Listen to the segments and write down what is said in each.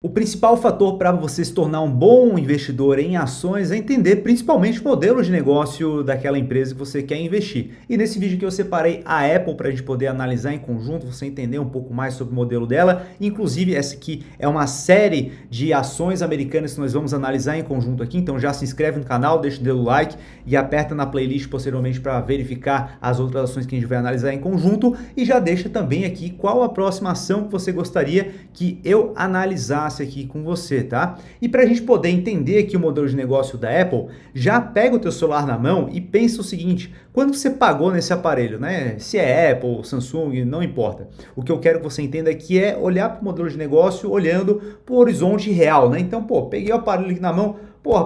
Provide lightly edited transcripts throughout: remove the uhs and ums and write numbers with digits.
O principal fator para você se tornar um bom investidor em ações é entender principalmente o modelo de negócio daquela empresa que você quer investir. E nesse vídeo aqui eu separei a Apple para a gente poder analisar em conjunto, você entender um pouco mais sobre o modelo dela. Inclusive, essa aqui é uma série de ações americanas que nós vamos analisar em conjunto aqui. Então já se inscreve no canal, deixa o dedo like e aperta na playlist posteriormente para verificar as outras ações que a gente vai analisar em conjunto. E já deixa também aqui qual a próxima ação que você gostaria que eu analisasse aqui com você, tá? E para a gente poder entender aqui o modelo de negócio da Apple, já pega o teu celular na mão e pensa o seguinte: quanto você pagou nesse aparelho, né? Se é Apple, Samsung, não importa. O que eu quero que você entenda aqui é olhar para o modelo de negócio olhando para o horizonte real, né? Então, peguei o aparelho aqui na mão,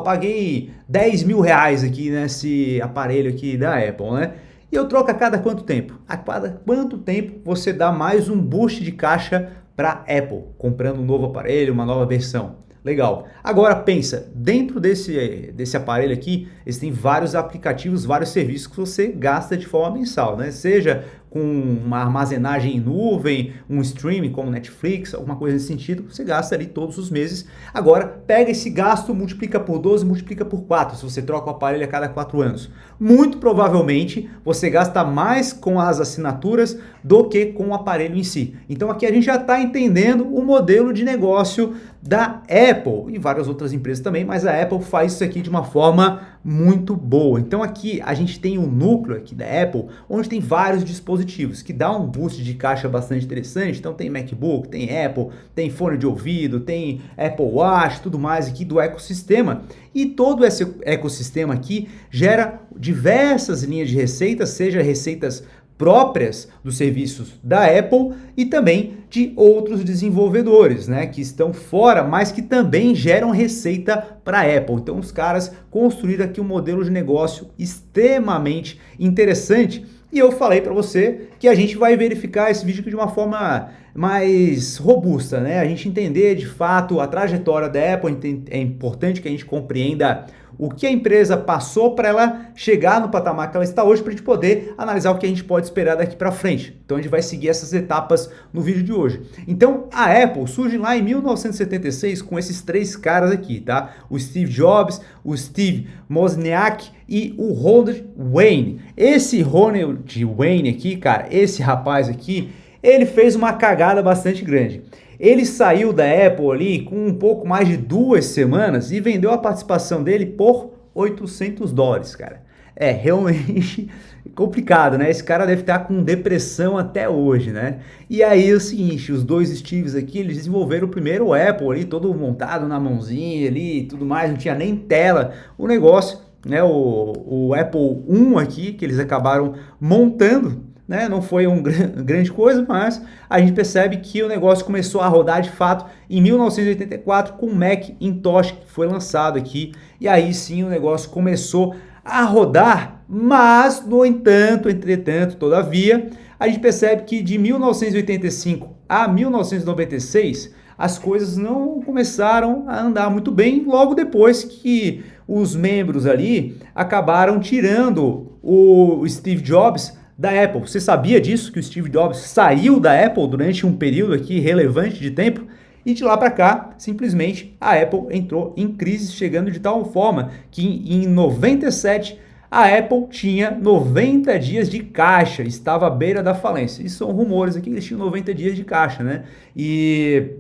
paguei 10 mil reais aqui nesse aparelho aqui da Apple, né? E eu troco a cada quanto tempo? A cada quanto tempo você dá mais um boost de caixa para Apple, comprando um novo aparelho, uma nova versão? Legal. Agora pensa, dentro desse aparelho aqui, existem vários aplicativos, vários serviços que você gasta de forma mensal, né? Seja com uma armazenagem em nuvem, um streaming como Netflix, alguma coisa nesse sentido, você gasta ali todos os meses. Agora, pega esse gasto, multiplica por 12, multiplica por 4, se você troca o aparelho a cada 4 anos. Muito provavelmente, você gasta mais com as assinaturas do que com o aparelho em si. Então aqui a gente já está entendendo o modelo de negócio da Apple e várias outras empresas também, mas a Apple faz isso aqui de uma forma muito boa. Então aqui a gente tem um núcleo aqui da Apple, onde tem vários dispositivos, que dá um boost de caixa bastante interessante. Então tem MacBook, tem Apple, tem fone de ouvido, tem Apple Watch, tudo mais aqui do ecossistema. E todo esse ecossistema aqui gera diversas linhas de receitas, seja receitas próprias dos serviços da Apple e também de outros desenvolvedores, né, que estão fora, mas que também geram receita para a Apple. Então os caras construíram aqui um modelo de negócio extremamente interessante. E eu falei para você que a gente vai verificar esse vídeo aqui de uma forma mais robusta, né? A gente entender de fato a trajetória da Apple. É importante que a gente compreenda o que a empresa passou para ela chegar no patamar que ela está hoje, para a gente poder analisar o que a gente pode esperar daqui para frente. Então a gente vai seguir essas etapas no vídeo de hoje. Então a Apple surge lá em 1976 com esses três caras aqui, tá? O Steve Jobs, o Steve Wozniak e o Ronald Wayne. Esse Ronald Wayne aqui, cara, esse rapaz aqui, ele fez uma cagada bastante grande. Ele saiu da Apple ali com um pouco mais de 2 semanas e vendeu a participação dele por $800, cara. É realmente complicado, né? Esse cara deve estar com depressão até hoje, né? E aí é o seguinte, os dois Steves aqui, eles desenvolveram o primeiro Apple ali, todo montado na mãozinha ali e tudo mais, não tinha nem tela o negócio, né? O Apple I aqui, que eles acabaram montando, né? Não foi uma grande coisa, mas a gente percebe que o negócio começou a rodar de fato em 1984 com o Macintosh, que foi lançado aqui, e aí sim o negócio começou a rodar, mas no entanto, entretanto, todavia, a gente percebe que de 1985 a 1996 as coisas não começaram a andar muito bem, logo depois que os membros ali acabaram tirando o Steve Jobs da Apple. Você sabia disso, que o Steve Jobs saiu da Apple durante um período aqui relevante de tempo? E de lá para cá, simplesmente a Apple entrou em crise, chegando de tal forma que em 97 a Apple tinha 90 dias de caixa, estava à beira da falência. Isso são rumores aqui, eles tinham 90 dias de caixa, né? E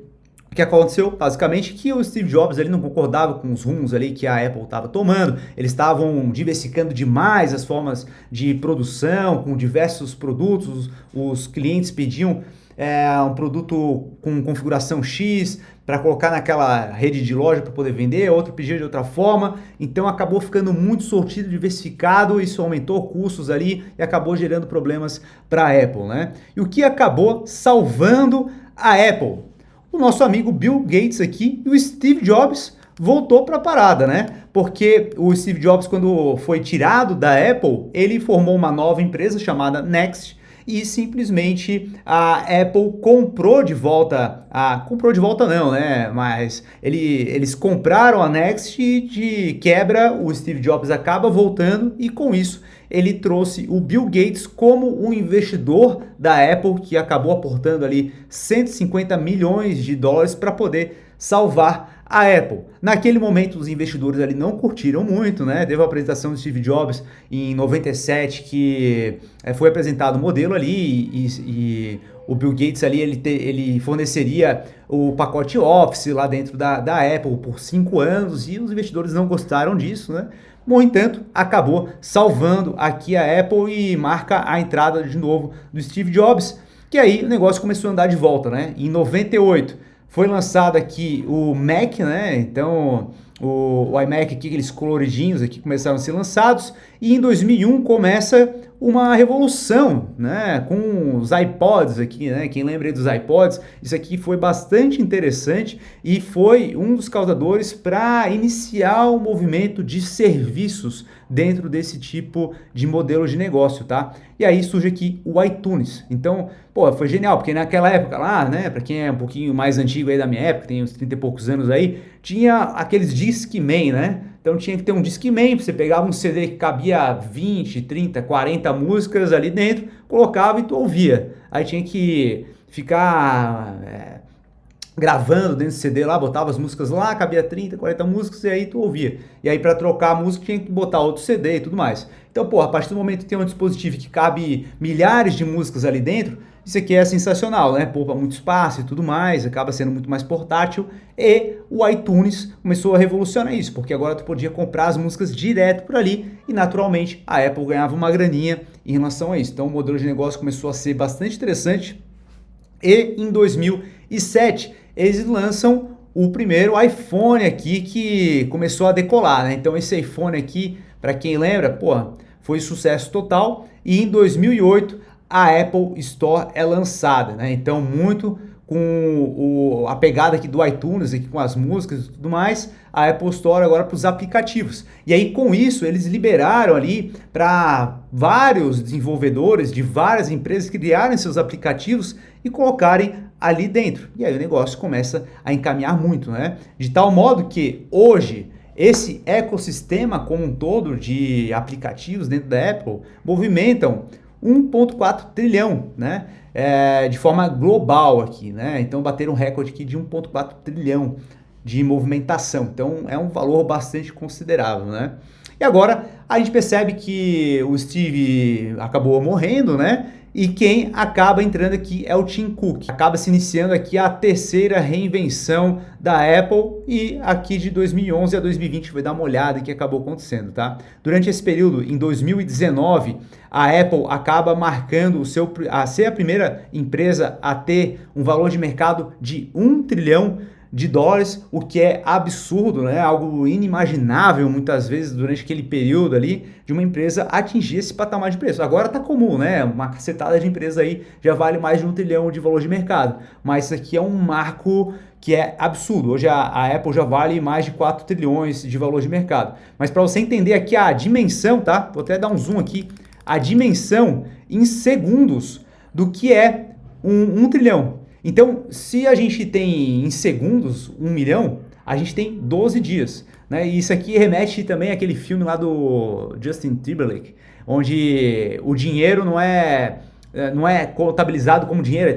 o que aconteceu? Basicamente que o Steve Jobs ele não concordava com os rumos ali que a Apple estava tomando, eles estavam diversificando demais as formas de produção, com diversos produtos, os clientes pediam um produto com configuração X para colocar naquela rede de loja para poder vender, outro pedia de outra forma, então acabou ficando muito sortido, diversificado, isso aumentou custos ali e acabou gerando problemas para a Apple, né? E o que acabou salvando a Apple? O nosso amigo Bill Gates aqui e o Steve Jobs voltou para a parada, né? Porque o Steve Jobs, quando foi tirado da Apple, ele formou uma nova empresa chamada Next e simplesmente a Apple comprou de volta, comprou de volta não, né? Mas eles compraram a Next e de quebra o Steve Jobs acaba voltando e com isso ele trouxe o Bill Gates como um investidor da Apple que acabou aportando ali 150 milhões de dólares para poder salvar a Apple. Naquele momento, os investidores ali não curtiram muito, né? Teve a apresentação do Steve Jobs em 97, que foi apresentado o modelo ali e o Bill Gates ali, ele forneceria o pacote Office lá dentro da Apple por 5 anos e os investidores não gostaram disso, né? No entanto, acabou salvando aqui a Apple e marca a entrada de novo do Steve Jobs, que aí o negócio começou a andar de volta, né? Em 98 foi lançado aqui o Mac, né? Então o iMac aqui, aqueles coloridinhos aqui começaram a ser lançados e em 2001 começa uma revolução, né, com os iPods aqui, né, quem lembra dos iPods, isso aqui foi bastante interessante e foi um dos causadores para iniciar o movimento de serviços dentro desse tipo de modelo de negócio, tá? E aí surge aqui o iTunes. Então, pô, foi genial, porque naquela época lá, né, para quem é um pouquinho mais antigo aí da minha época, tem uns 30 e poucos anos aí, tinha aqueles Discman, né? Então tinha que ter um Discman, você pegava um CD que cabia 20, 30, 40 músicas ali dentro, colocava e tu ouvia. Aí tinha que ficar gravando dentro do CD lá, botava as músicas lá, cabia 30, 40 músicas e aí tu ouvia. E aí para trocar a música tinha que botar outro CD e tudo mais. Então, pô, a partir do momento que tem um dispositivo que cabe milhares de músicas ali dentro, isso aqui é sensacional, né? Poupa muito espaço e tudo mais, acaba sendo muito mais portátil. E o iTunes começou a revolucionar isso, porque agora tu podia comprar as músicas direto por ali e naturalmente a Apple ganhava uma graninha em relação a isso. Então o modelo de negócio começou a ser bastante interessante. E em 2007 eles lançam o primeiro iPhone aqui que começou a decolar, né? Então esse iPhone aqui, para quem lembra, pô, foi sucesso total. E em 2008 a Apple Store é lançada, né? Então muito com a pegada aqui do iTunes, aqui com as músicas e tudo mais, a Apple Store agora para os aplicativos. E aí com isso eles liberaram ali para vários desenvolvedores de várias empresas criarem seus aplicativos e colocarem ali dentro. E aí o negócio começa a encaminhar muito, né? De tal modo que hoje esse ecossistema como um todo de aplicativos dentro da Apple movimentam 1,4 trilhão, né? De forma global aqui, né? Então bateram um recorde aqui de 1,4 trilhão de movimentação. Então é um valor bastante considerável, né? E agora a gente percebe que o Steve acabou morrendo, né? E quem acaba entrando aqui é o Tim Cook. Acaba se iniciando aqui a terceira reinvenção da Apple e aqui de 2011 a 2020 vai dar uma olhada em que acabou acontecendo, tá? Durante esse período, em 2019, a Apple acaba marcando a ser a primeira empresa a ter um valor de mercado de 1 trilhão de dólares, o que é absurdo, né? Algo inimaginável muitas vezes durante aquele período ali de uma empresa atingir esse patamar de preço. Agora tá comum, né? Uma cacetada de empresa aí já vale mais de 1 trilhão de valor de mercado, mas isso aqui é um marco que é absurdo. Hoje a Apple já vale mais de 4 trilhões de valor de mercado. Mas para você entender aqui a dimensão, tá? Vou até dar um zoom aqui, a dimensão em segundos do que é 1 trilhão. Então, se a gente tem em segundos 1 milhão, a gente tem 12 dias, né? E isso aqui remete também àquele filme lá do Justin Timberlake, onde o dinheiro não é contabilizado como dinheiro,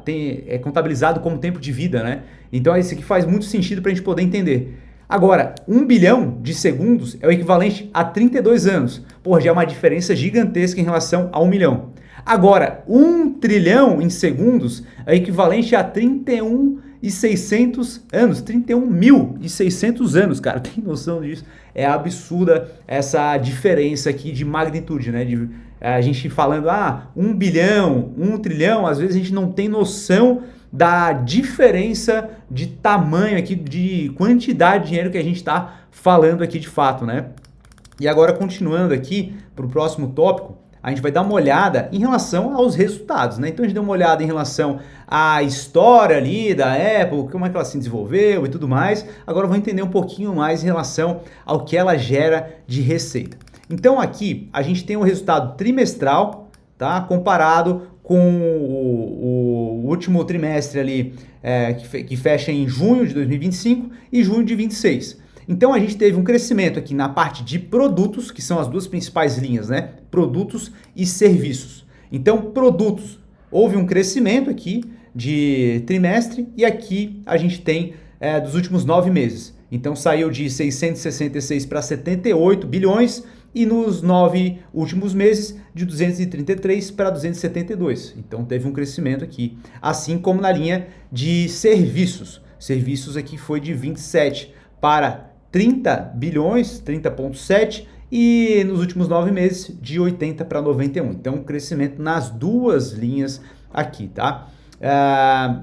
é contabilizado como tempo de vida, né? Então, isso aqui faz muito sentido para a gente poder entender. Agora, 1 bilhão de segundos é o equivalente a 32 anos. Pô, já é uma diferença gigantesca em relação a 1 milhão. Agora, 1 trilhão em segundos é equivalente a 31.600 anos, 31.600 anos, cara, tem noção disso? É absurda essa diferença aqui de magnitude, né? A gente falando, 1 bilhão, 1 trilhão, às vezes a gente não tem noção da diferença de tamanho aqui, de quantidade de dinheiro que a gente está falando aqui de fato, né? E agora, continuando aqui para o próximo tópico, a gente vai dar uma olhada em relação aos resultados, né? Então a gente deu uma olhada em relação à história ali da Apple, como é que ela se desenvolveu e tudo mais. Agora vamos entender um pouquinho mais em relação ao que ela gera de receita. Então aqui a gente tem o resultado trimestral, tá? Comparado com o último trimestre ali, que fecha em junho de 2025 e junho de 2026. Então a gente teve um crescimento aqui na parte de produtos, que são as duas principais linhas, né? Produtos e serviços. Então, produtos, houve um crescimento aqui de trimestre e aqui a gente tem dos últimos 9 meses. Então saiu de 666 para 78 bilhões e nos 9 últimos meses de 233 para 272. Então teve um crescimento aqui, assim como na linha de serviços. Serviços aqui foi de 27 para 30 bilhões, 30,7, e nos últimos 9 meses de 80 para 91. Então crescimento nas duas linhas aqui, tá?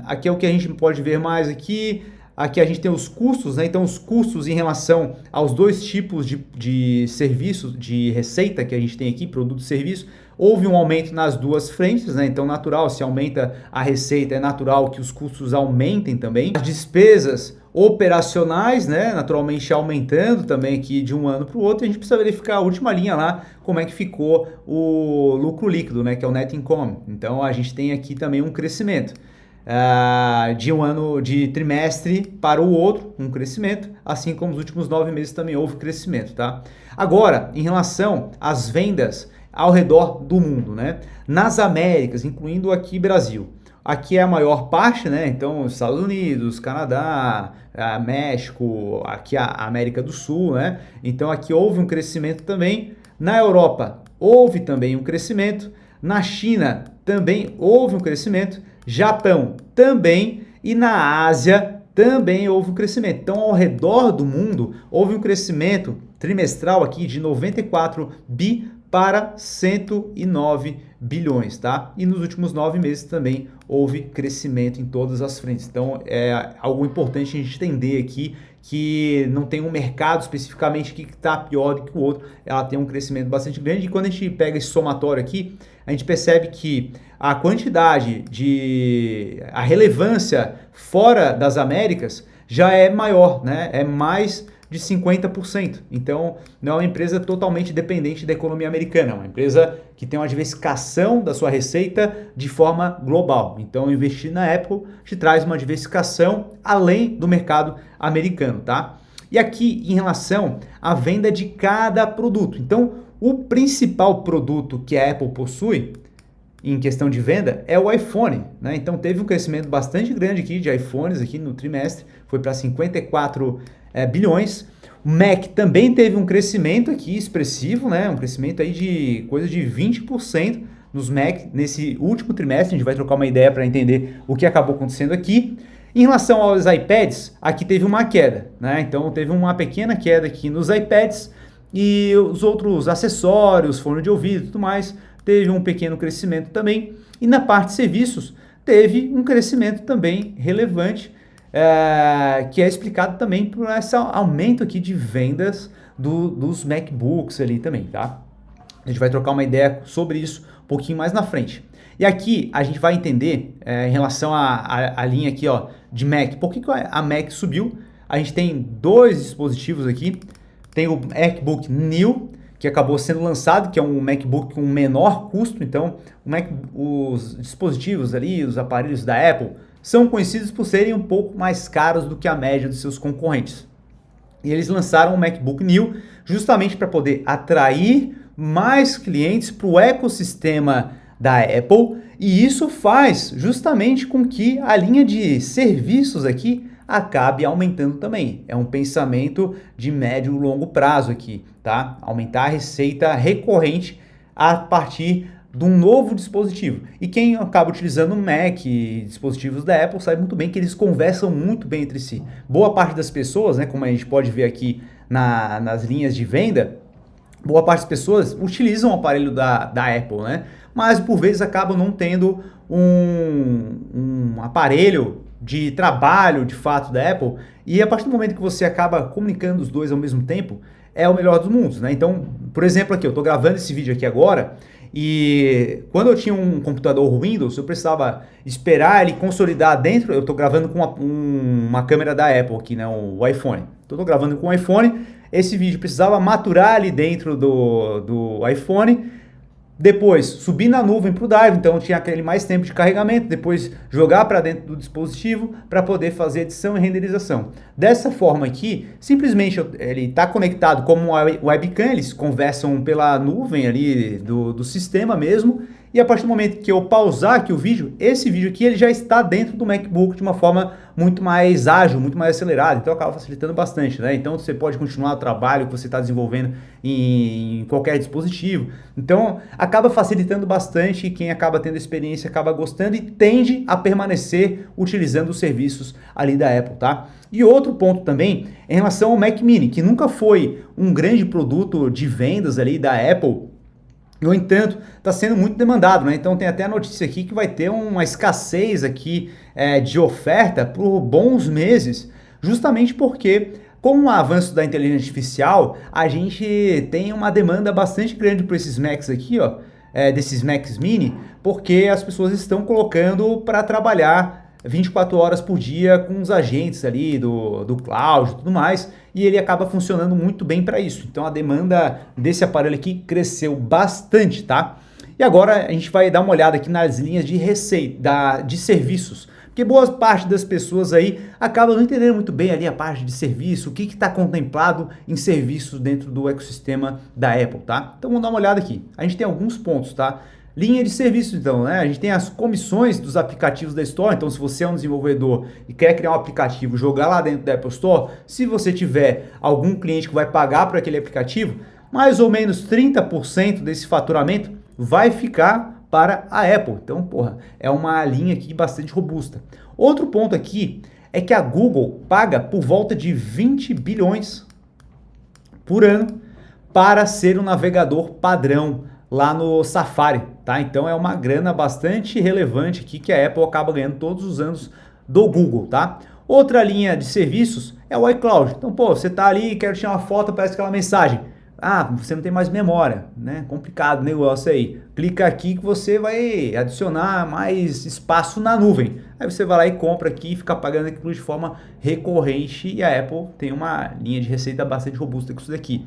Aqui é o que a gente pode ver mais aqui. Aqui a gente tem os custos, né? Então os custos em relação aos dois tipos de serviços, de receita que a gente tem aqui, produto e serviço, houve um aumento nas duas frentes, né? Então natural, se aumenta a receita, é natural que os custos aumentem também. As despesas operacionais, né? Naturalmente aumentando também aqui de um ano para o outro. A gente precisa verificar a última linha lá, como é que ficou o lucro líquido, né? Que é o net income. Então a gente tem aqui também um crescimento. De um ano, de trimestre para o outro, um crescimento, assim como os últimos 9 meses também houve crescimento, tá? Agora, em relação às vendas ao redor do mundo, né? Nas Américas, incluindo aqui Brasil, aqui é a maior parte, né? Então, Estados Unidos, Canadá, México, aqui a América do Sul, né? Então, aqui houve um crescimento também. Na Europa, houve também um crescimento. Na China, também houve um crescimento. Japão também, e na Ásia também houve um crescimento. Então, ao redor do mundo, houve um crescimento trimestral aqui de 94 bi para 109 bilhões, tá? E nos últimos 9 meses também houve crescimento em todas as frentes. Então, é algo importante a gente entender aqui, que não tem um mercado especificamente que está pior do que o outro, ela tem um crescimento bastante grande. E quando a gente pega esse somatório aqui, a gente percebe que a quantidade a relevância fora das Américas já é maior, né? É mais de 50%. Então, não é uma empresa totalmente dependente da economia americana, é uma empresa que tem uma diversificação da sua receita de forma global. Então, investir na Apple te traz uma diversificação além do mercado americano, tá? E aqui, em relação à venda de cada produto. Então, o principal produto que a Apple possui em questão de venda é o iPhone, né? Então teve um crescimento bastante grande aqui de iPhones aqui no trimestre, foi para 54 bilhões. O Mac também teve um crescimento aqui expressivo, né? Um crescimento aí de coisa de 20% nos Mac nesse último trimestre. A gente vai trocar uma ideia para entender o que acabou acontecendo aqui. Em relação aos iPads, aqui teve uma queda, né? Então teve uma pequena queda aqui nos iPads, e os outros acessórios, fone de ouvido e tudo mais, teve um pequeno crescimento também. E na parte de serviços, teve um crescimento também relevante, que é explicado também por esse aumento aqui de vendas dos MacBooks ali também, tá? A gente vai trocar uma ideia sobre isso um pouquinho mais na frente. E aqui a gente vai entender em relação à linha aqui, ó, de Mac. Por que a Mac subiu? A gente tem dois dispositivos aqui. Tem o MacBook New, que acabou sendo lançado, que é um MacBook com menor custo. Então, os dispositivos ali, os aparelhos da Apple, são conhecidos por serem um pouco mais caros do que a média dos seus concorrentes. E eles lançaram o MacBook New justamente para poder atrair mais clientes para o ecossistema da Apple. E isso faz justamente com que a linha de serviços aqui acabe aumentando também. É um pensamento de médio e longo prazo aqui, tá? Aumentar a receita recorrente a partir de um novo dispositivo. E quem acaba utilizando o Mac e dispositivos da Apple sabe muito bem que eles conversam muito bem entre si. Boa parte das pessoas, né, como a gente pode ver aqui nas linhas de venda, boa parte das pessoas utilizam o aparelho da Apple, né? Mas por vezes acabam não tendo um aparelho de trabalho, de fato, da Apple, e a partir do momento que você acaba comunicando os dois ao mesmo tempo, é o melhor dos mundos, né? Então, por exemplo, aqui, eu estou gravando esse vídeo aqui agora, e quando eu tinha um computador Windows, eu precisava esperar ele consolidar dentro, eu estou gravando com uma câmera da Apple aqui, né, o iPhone. Então, eu estou gravando com o iPhone, esse vídeo precisava maturar ali dentro do iPhone, depois subir na nuvem para o Drive, então tinha aquele mais tempo de carregamento, depois jogar para dentro do dispositivo para poder fazer edição e renderização. Dessa forma aqui, simplesmente ele está conectado como uma webcam, eles conversam pela nuvem ali do sistema mesmo, e a partir do momento que eu pausar aqui o vídeo, esse vídeo aqui ele já está dentro do MacBook de uma forma muito mais ágil, muito mais acelerada, então acaba facilitando bastante, né? Então você pode continuar o trabalho que você está desenvolvendo em qualquer dispositivo, então acaba facilitando bastante e quem acaba tendo experiência acaba gostando e tende a permanecer utilizando os serviços ali da Apple, tá? E outro ponto também em relação ao Mac Mini, que nunca foi um grande produto de vendas ali da Apple. No entanto, está sendo muito demandado, né? Então tem até a notícia aqui que vai ter uma escassez aqui de oferta por bons meses, justamente porque com o avanço da inteligência artificial, a gente tem uma demanda bastante grande por esses Macs aqui, ó, desses Macs Mini, porque as pessoas estão colocando para trabalhar 24 horas por dia com os agentes ali do cloud e tudo mais, e ele acaba funcionando muito bem para isso. Então a demanda desse aparelho aqui cresceu bastante, tá? E agora a gente vai dar uma olhada aqui nas linhas de receita, de serviços, porque boa parte das pessoas aí acabam não entendendo muito bem ali a parte de serviço, o que está contemplado em serviços dentro do ecossistema da Apple, tá? Então vamos dar uma olhada aqui. A gente tem alguns pontos, tá? Linha de serviço, então, né? A gente tem as comissões dos aplicativos da Store. Então, se você é um desenvolvedor e quer criar um aplicativo, jogar lá dentro da Apple Store, se você tiver algum cliente que vai pagar por aquele aplicativo, mais ou menos 30% desse faturamento vai ficar para a Apple. Então, porra, é uma linha aqui bastante robusta. Outro ponto aqui é que a Google paga por volta de 20 bilhões por ano para ser um navegador padrão lá no Safari, tá? Então é uma grana bastante relevante aqui que a Apple acaba ganhando todos os anos do Google, tá? Outra linha de serviços é o iCloud. Então, pô, você tá ali, quer tirar uma foto, aparece aquela mensagem. Ah, você não tem mais memória, né? Complicado o negócio aí. Clica aqui que você vai adicionar mais espaço na nuvem. Aí você vai lá e compra aqui e fica pagando aquilo de forma recorrente e a Apple tem uma linha de receita bastante robusta com isso daqui.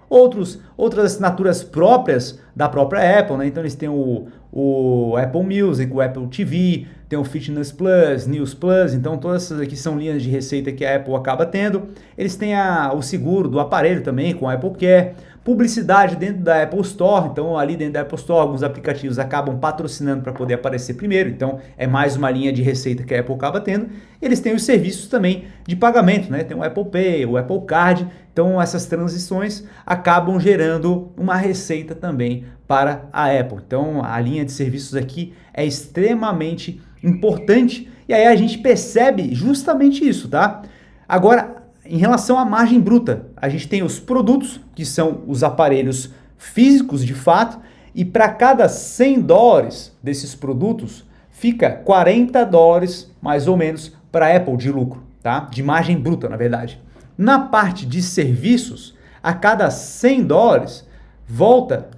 Outras assinaturas próprias da própria Apple, né? Então eles têm o Apple Music, o Apple TV, tem o Fitness Plus, News Plus, então todas essas aqui são linhas de receita que a Apple acaba tendo. Eles têm o seguro do aparelho também com a Apple Care, publicidade dentro da Apple Store, então ali dentro da Apple Store alguns aplicativos acabam patrocinando para poder aparecer primeiro, então é mais uma linha de receita que a Apple acaba tendo. Eles têm os serviços também de pagamento, né? Tem o Apple Pay, o Apple Card, então essas transições acabam gerando uma receita também para a Apple. Então a linha de serviços aqui é extremamente importante e aí a gente percebe justamente isso, tá? Agora, em relação à margem bruta, a gente tem os produtos, que são os aparelhos físicos de fato, e para cada 100 dólares desses produtos, fica 40 dólares mais ou menos para a Apple de lucro, tá? De margem bruta, na verdade. Na parte de serviços, a cada 100 dólares,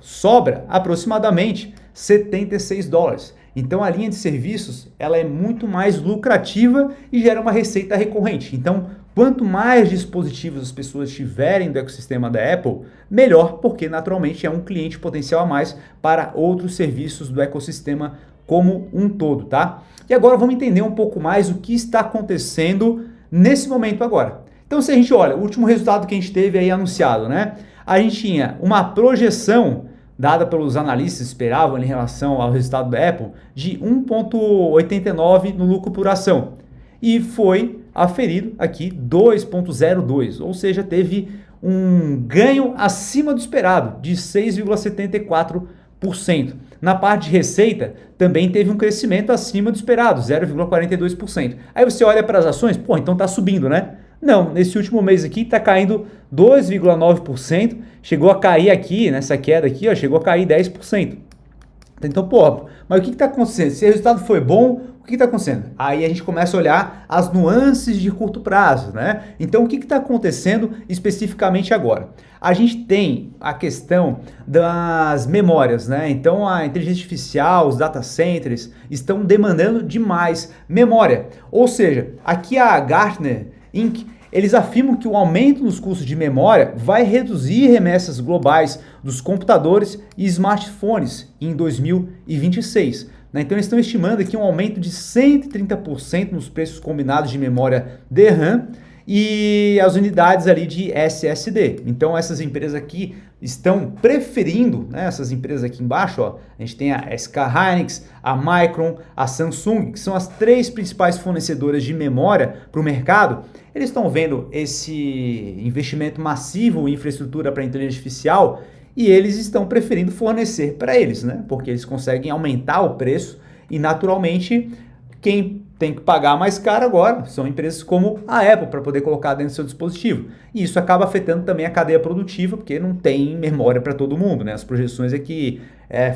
sobra aproximadamente 76 dólares. Então a linha de serviços ela é muito mais lucrativa e gera uma receita recorrente. Então, quanto mais dispositivos as pessoas tiverem do ecossistema da Apple, melhor, porque naturalmente é um cliente potencial a mais para outros serviços do ecossistema como um todo, tá? E agora vamos entender um pouco mais o que está acontecendo nesse momento agora. Então, se a gente olha, o último resultado que a gente teve aí anunciado, né? A gente tinha uma projeção dada pelos analistas, esperavam em relação ao resultado da Apple, de 1,89 no lucro por ação. E foi aferido aqui 2,02, ou seja, teve um ganho acima do esperado, de 6,74%. Na parte de receita, também teve um crescimento acima do esperado, 0,42%. Aí você olha para as ações, pô, então está subindo, né? Não, nesse último mês aqui está caindo 2,9%, chegou a cair aqui, nessa queda aqui, ó, chegou a cair 10%. Então, pô, mas o que está acontecendo? Se o resultado foi bom, o que está acontecendo? Aí a gente começa a olhar as nuances de curto prazo, né? Então, o que está acontecendo especificamente agora? A gente tem a questão das memórias, né? Então, a inteligência artificial, os data centers estão demandando demais memória. Ou seja, aqui a Gartner Inc., eles afirmam que o aumento nos custos de memória vai reduzir remessas globais dos computadores e smartphones em 2026. Então eles estão estimando aqui um aumento de 130% nos preços combinados de memória DRAM e as unidades ali de SSD. Então essas empresas aqui estão preferindo, né, essas empresas aqui embaixo, ó, a gente tem a SK Hynix, a Micron, a Samsung, que são as 3 principais fornecedoras de memória para o mercado. Eles estão vendo esse investimento massivo em infraestrutura para inteligência artificial e eles estão preferindo fornecer para eles, né, porque eles conseguem aumentar o preço e naturalmente quem tem que pagar mais caro agora são empresas como a Apple para poder colocar dentro do seu dispositivo. E isso acaba afetando também a cadeia produtiva, porque não tem memória para todo mundo, né? As projeções é que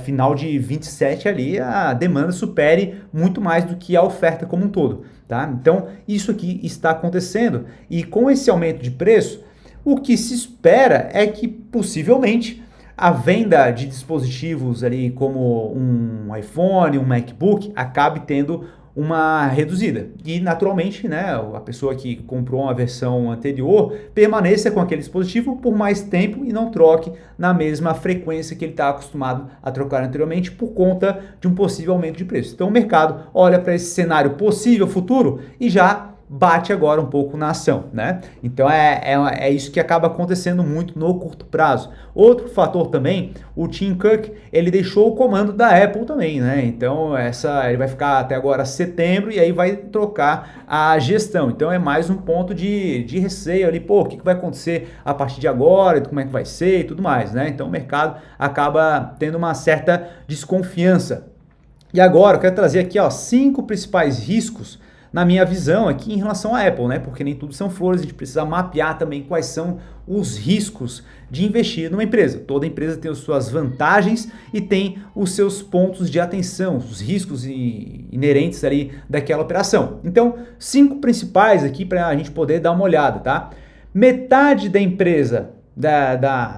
final de 27 ali a demanda supere muito mais do que a oferta como um todo, tá? Então isso aqui está acontecendo e com esse aumento de preço, o que se espera é que possivelmente a venda de dispositivos ali como um iPhone, um MacBook, acabe tendo uma reduzida. E naturalmente, né, a pessoa que comprou uma versão anterior permaneça com aquele dispositivo por mais tempo e não troque na mesma frequência que ele está acostumado a trocar anteriormente por conta de um possível aumento de preço. Então o mercado olha para esse cenário possível futuro e já bate agora um pouco na ação, né? Então é isso que acaba acontecendo muito no curto prazo. Outro fator também, o Tim Cook, ele deixou o comando da Apple também, né? Então ele vai ficar até agora setembro e aí vai trocar a gestão. Então é mais um ponto de receio ali, pô, o que vai acontecer a partir de agora, como é que vai ser e tudo mais, né? Então o mercado acaba tendo uma certa desconfiança. E agora eu quero trazer aqui, ó, 5 principais riscos na minha visão aqui em relação à Apple, né? Porque nem tudo são flores, a gente precisa mapear também quais são os riscos de investir numa empresa. Toda empresa tem as suas vantagens e tem os seus pontos de atenção, os riscos inerentes ali daquela operação. Então, 5 principais aqui para a gente poder dar uma olhada, tá? Metade da empresa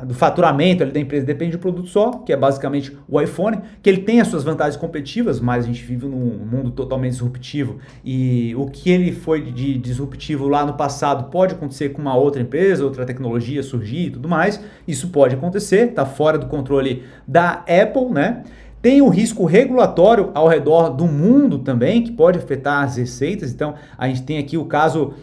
do faturamento ali da empresa depende de um produto só, que é basicamente o iPhone, que ele tem as suas vantagens competitivas, mas a gente vive num mundo totalmente disruptivo e o que ele foi de disruptivo lá no passado pode acontecer com uma outra empresa, outra tecnologia surgir e tudo mais. Isso pode acontecer, está fora do controle da Apple, né? Tem o risco regulatório ao redor do mundo também, que pode afetar as receitas. Então, a gente tem aqui o caso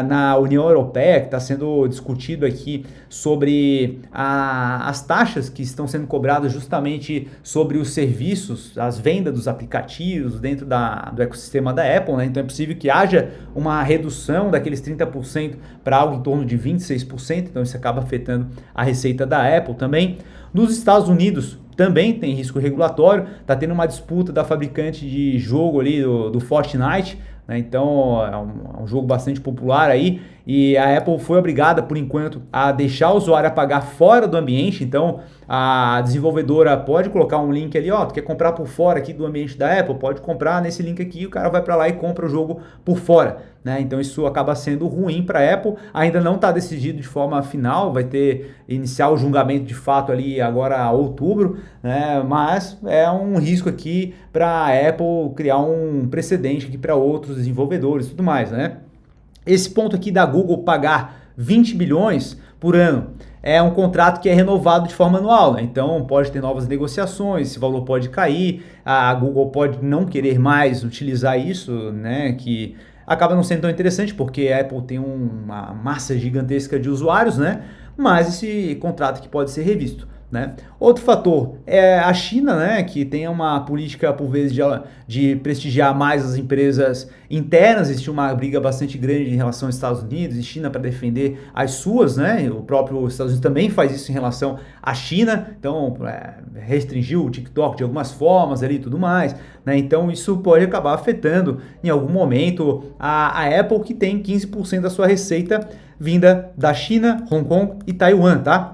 na União Europeia, que está sendo discutido aqui sobre as taxas que estão sendo cobradas justamente sobre os serviços, as vendas dos aplicativos dentro do ecossistema da Apple, né? Então, é possível que haja uma redução daqueles 30% para algo em torno de 26%. Então, isso acaba afetando a receita da Apple também. Nos Estados Unidos, também tem risco regulatório, está tendo uma disputa da fabricante de jogo ali do Fortnite, né? Então é um jogo bastante popular aí e a Apple foi obrigada por enquanto a deixar o usuário pagar fora do ambiente. Então a desenvolvedora pode colocar um link ali, ó, tu quer comprar por fora aqui do ambiente da Apple, pode comprar nesse link aqui, o cara vai para lá e compra o jogo por fora, né? Então isso acaba sendo ruim para a Apple, ainda não está decidido de forma final, vai iniciar o julgamento de fato ali agora a outubro, né? Mas é um risco aqui para a Apple criar um precedente aqui para outros desenvolvedores e tudo mais, né? Esse ponto aqui da Google pagar 20 bilhões por ano é um contrato que é renovado de forma anual, né? Então pode ter novas negociações, esse valor pode cair, a Google pode não querer mais utilizar isso, né? Que acaba não sendo tão interessante porque a Apple tem uma massa gigantesca de usuários, né? Mas esse contrato que pode ser revisto, né? Outro fator é a China, né, que tem uma política por vezes de prestigiar mais as empresas internas. Existe uma briga bastante grande em relação aos Estados Unidos e China para defender as suas, né? O próprio Estados Unidos também faz isso em relação à China, então restringiu o TikTok de algumas formas ali e tudo mais, né? Então isso pode acabar afetando em algum momento a Apple, que tem 15% da sua receita vinda da China, Hong Kong e Taiwan, tá?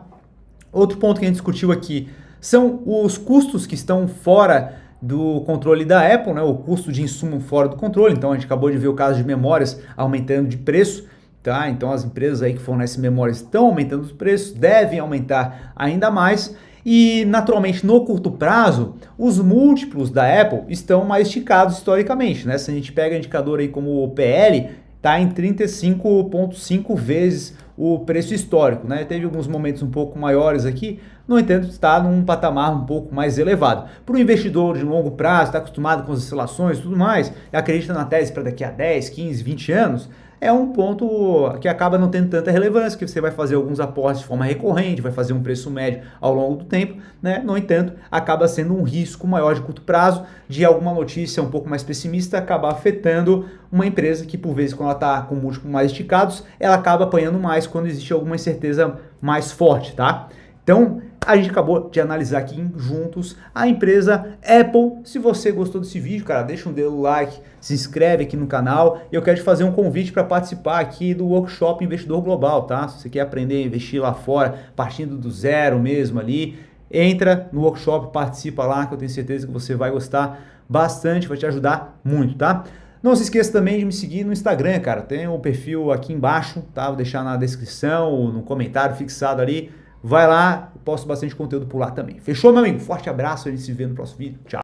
Outro ponto que a gente discutiu aqui são os custos que estão fora do controle da Apple, né? O custo de insumo fora do controle. Então a gente acabou de ver o caso de memórias aumentando de preço, tá? Então as empresas aí que fornecem memórias estão aumentando os preços, devem aumentar ainda mais. E naturalmente no curto prazo, os múltiplos da Apple estão mais esticados historicamente, né? Se a gente pega indicador aí como o PL, está em 35,5 vezes o preço histórico, né? Teve alguns momentos um pouco maiores aqui, no entanto está num patamar um pouco mais elevado. Para o investidor de longo prazo, está acostumado com as oscilações e tudo mais, acredita na tese para daqui a 10, 15, 20 anos, é um ponto que acaba não tendo tanta relevância, que você vai fazer alguns aportes de forma recorrente, vai fazer um preço médio ao longo do tempo, né? No entanto, acaba sendo um risco maior de curto prazo de alguma notícia um pouco mais pessimista acabar afetando uma empresa que, por vezes, quando ela está com múltiplos mais esticados, ela acaba apanhando mais quando existe alguma incerteza mais forte, tá? Então, a gente acabou de analisar aqui juntos a empresa Apple. Se você gostou desse vídeo, cara, deixa um dedo no like, se inscreve aqui no canal. Eu quero te fazer um convite para participar aqui do workshop Investidor Global, tá? Se você quer aprender a investir lá fora, partindo do zero mesmo ali, entra no workshop, participa lá, que eu tenho certeza que você vai gostar bastante, vai te ajudar muito, tá? Não se esqueça também de me seguir no Instagram, cara. Tem o perfil aqui embaixo, tá? Vou deixar na descrição, no comentário fixado ali. Vai lá, eu posto bastante conteúdo por lá também. Fechou, meu amigo? Forte abraço, a gente se vê no próximo vídeo. Tchau.